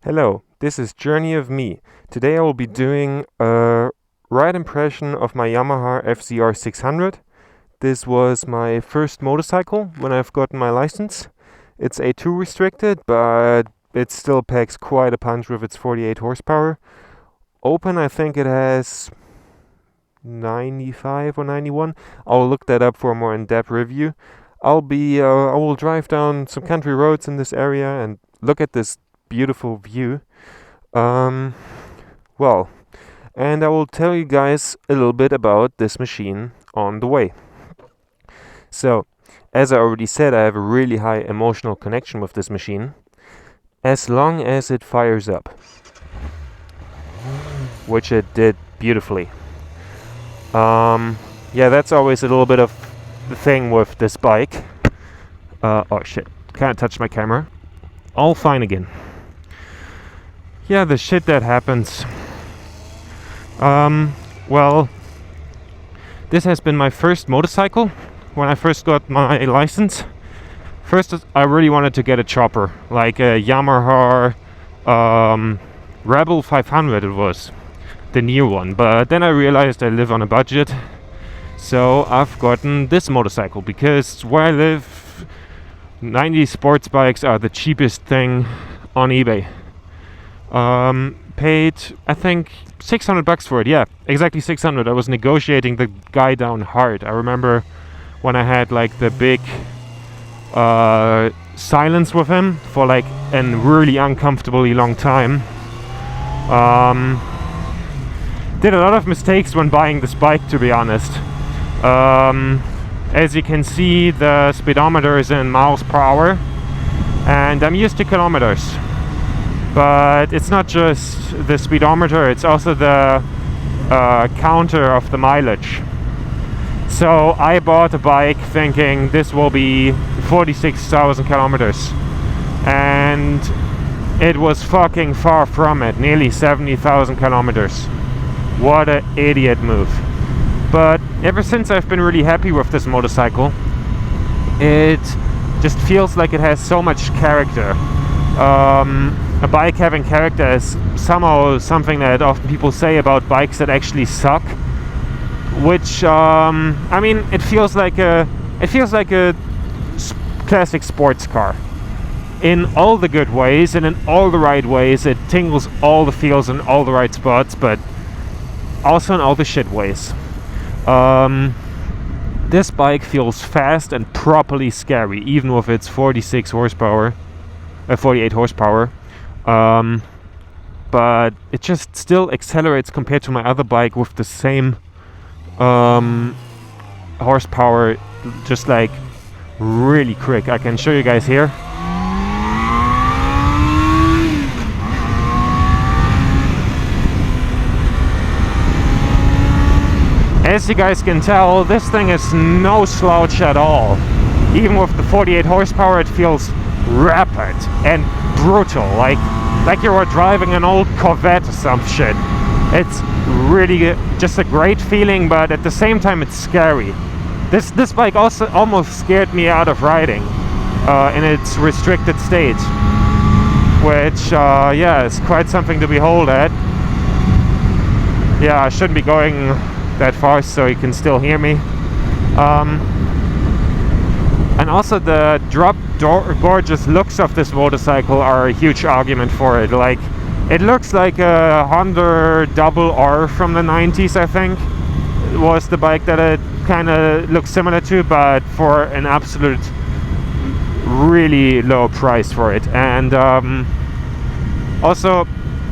Hello, this is Journey of Me. Today I will be doing a ride impression of my Yamaha FZR 600. This was my first motorcycle when I've gotten my license. It's A2 restricted, but it still packs quite a punch with its 48 horsepower. Open, I think it has 95 or 91. I'll look that up for a more in-depth review. I will drive down some country roads in this area and look at this beautiful view. And I will tell you guys a little bit about this machine on the way. So, as I already said, I have a really high emotional connection with this machine, as long as it fires up, which it did beautifully. That's always a little bit of the thing with this bike. Oh shit, can't touch my camera. All fine again. Yeah, the shit that happens. This has been my first motorcycle when I first got my license. First, I really wanted to get a chopper, like a Yamaha Rebel 500 it was, the new one. But then I realized I live on a budget, so I've gotten this motorcycle because where I live, 90 sports bikes are the cheapest thing on eBay. Paid, I think, $600 for it. Yeah, exactly 600. I was negotiating the guy down hard. I remember when I had like the big silence with him for like a really uncomfortably long time. Did a lot of mistakes when buying this bike, to be honest. As you can see, the speedometer is in miles per hour, and I'm used to kilometers. But it's not just the speedometer, it's also the counter of the mileage. So I bought a bike thinking this will be 46,000 kilometers, and it was fucking far from it, nearly 70,000 kilometers. What an idiot move. But ever since I've been really happy with this motorcycle. It just feels like it has so much character. A bike having character is somehow something that often people say about bikes that actually suck. Which it feels like a classic sports car. In all the good ways and in all the right ways, it tingles all the feels in all the right spots, but also in all the shit ways. This bike feels fast and properly scary, even with its 48 horsepower. But it just still accelerates compared to my other bike with the same horsepower, just like really quick. I can show you guys here. As you guys can tell, this thing is no slouch at all. Even with the 48 horsepower, it feels rapid and brutal, like you were driving an old Corvette or some shit. It's really just a great feeling, but at the same time it's scary. This bike also almost scared me out of riding in its restricted state, which is quite something to behold at. Yeah, I shouldn't be going that far so you can still hear me. And also the gorgeous looks of this motorcycle are a huge argument for it. Like, it looks like a Honda Double R from the 90s, I think. It was the bike that it kind of looks similar to, but for an absolute really low price for it. And also,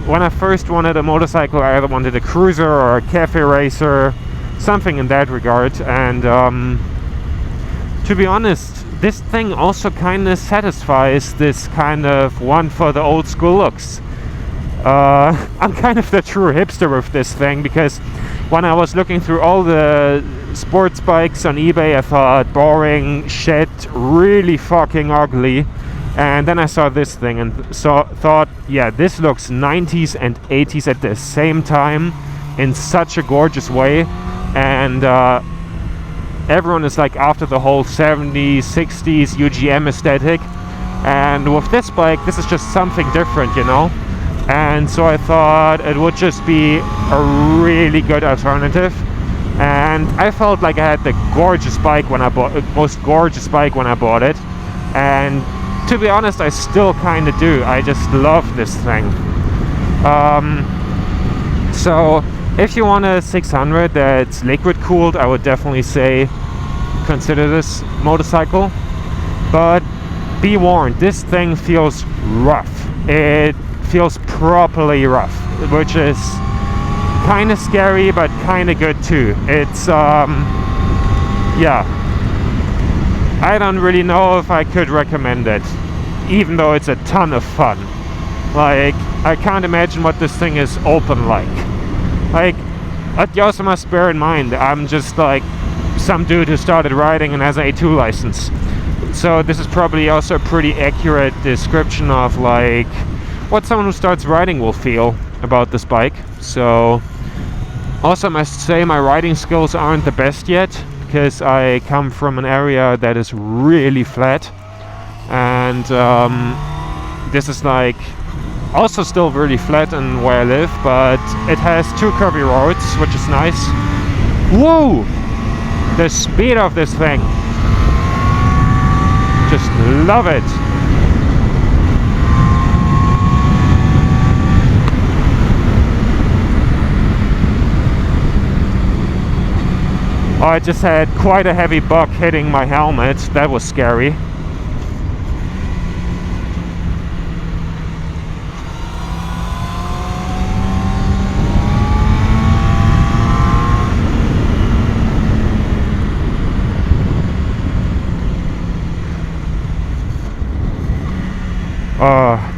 when I first wanted a motorcycle, I either wanted a cruiser or a cafe racer, something in that regard. And to be honest, this thing also kind of satisfies this kind of one for the old school looks. I'm kind of the true hipster with this thing, because when I was looking through all the sports bikes on eBay, I thought boring, shit, really fucking ugly. And then I saw this thing and thought, yeah, this looks 90s and 80s at the same time in such a gorgeous way. And everyone is like after the whole 70s, 60s UGM aesthetic. And with this bike, this is just something different, you know? and so I thought it would just be a really good alternative. And I felt like I had the gorgeous bike when I bought it, most gorgeous bike when I bought it, and to be honest, I still kind of do. I just love this thing. So if you want a 600 that's liquid cooled, I would definitely say consider this motorcycle. But be warned, this thing feels rough. It feels properly rough, which is kind of scary but kind of good too. It's yeah, I don't really know if I could recommend it, even though it's a ton of fun. Like, I can't imagine what this thing is open like. But you also must bear in mind, I'm just like some dude who started riding and has an A2 license. So this is probably also a pretty accurate description of like what someone who starts riding will feel about this bike. So also I must say my riding skills aren't the best yet, because I come from an area that is really flat, and this is like also still really flat in where I live, but it has 2 curvy roads, which is nice. Whoa! The speed of this thing! Just love it! Oh, I just had quite a heavy buck hitting my helmet. That was scary.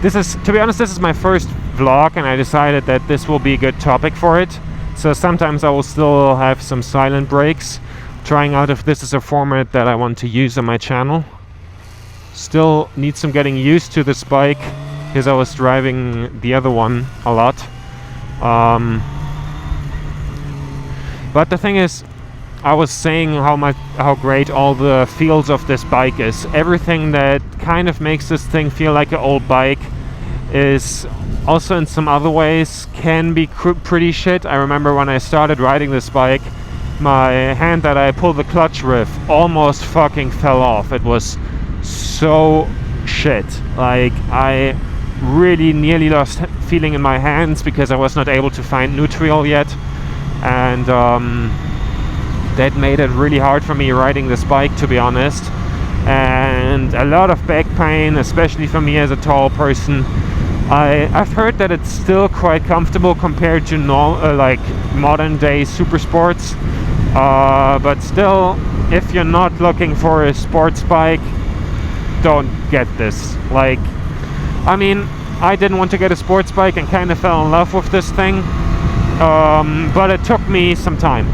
This is, to be honest, this is my first vlog, and I decided that this will be a good topic for it. So sometimes I will still have some silent breaks, trying out if this is a format that I want to use on my channel. Still need some getting used to this bike, because I was driving the other one a lot. But the thing is, I was saying how great all the feels of this bike is. Everything that kind of makes this thing feel like an old bike is also in some other ways can be pretty shit. I remember when I started riding this bike, my hand that I pulled the clutch with almost fucking fell off. It was so shit. Like, I really nearly lost feeling in my hands because I was not able to find neutral yet, and that made it really hard for me riding this bike, to be honest. And a lot of back pain, especially for me as a tall person. I've heard that it's still quite comfortable compared to like modern day super sports, but still, if you're not looking for a sports bike, don't get this. Like, I mean, I didn't want to get a sports bike and kind of fell in love with this thing, but it took me some time.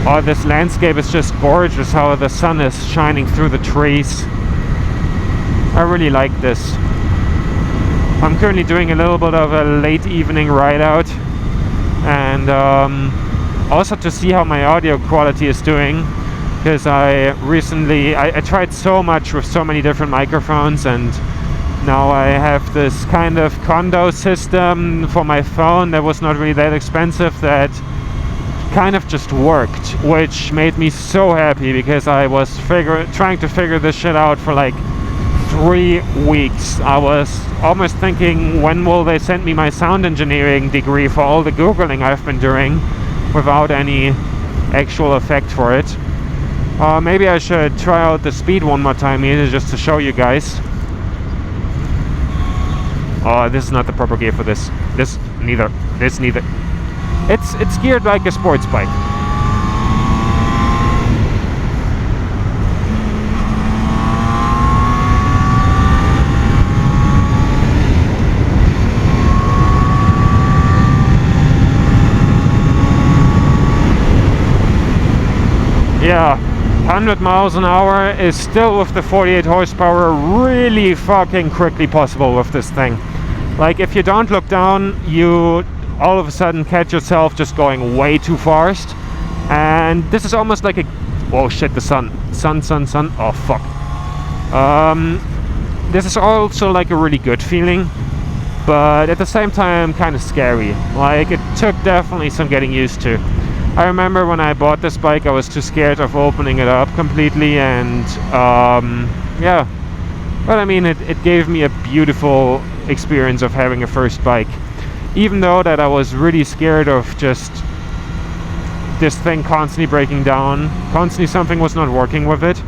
Oh, this landscape is just gorgeous, how the sun is shining through the trees. I really like this. I'm currently doing a little bit of a late evening ride out, and also to see how my audio quality is doing, because I tried so much with so many different microphones, and now I have this kind of condo system for my phone that was not really that expensive, that kind of just worked, which made me so happy, because I was trying to figure this shit out for like 3 weeks. I was almost thinking, when will they send me my sound engineering degree for all the Googling I've been doing without any actual effect for it. Maybe I should try out the speed one more time here just to show you guys. Oh, this is not the proper gear for this. This neither. It's geared like a sports bike. Yeah, 100 miles an hour is still, with the 48 horsepower, really fucking quickly possible with this thing. Like, if you don't look down, you all of a sudden catch yourself just going way too fast. And this is almost like a... Oh shit, the sun. Oh fuck. This is also like a really good feeling, but at the same time kind of scary. Like, it took definitely some getting used to. I remember when I bought this bike, I was too scared of opening it up completely, and yeah, but I mean, it gave me a beautiful experience of having a first bike, even though that I was really scared of just this thing constantly breaking down, constantly something was not working with it.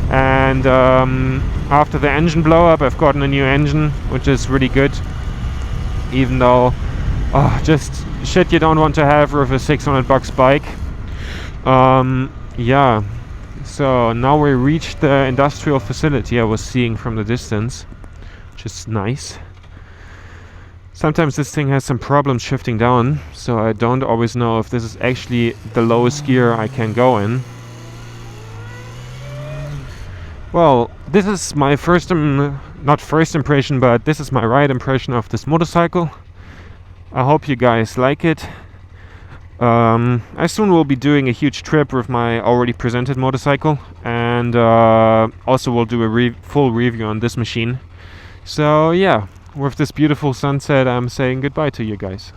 And after the engine blow up, I've gotten a new engine, which is really good, even though just shit you don't want to have with a $600 bike. Yeah, so now we reached the industrial facility I was seeing from the distance, which is nice. Sometimes this thing has some problems shifting down, so I don't always know if this is actually the lowest gear I can go in. Well, this is my not first impression, but this is my right impression of this motorcycle. I hope you guys like it. I soon will be doing a huge trip with my already presented motorcycle, and also will do a full review on this machine. So yeah, with this beautiful sunset, I'm saying goodbye to you guys.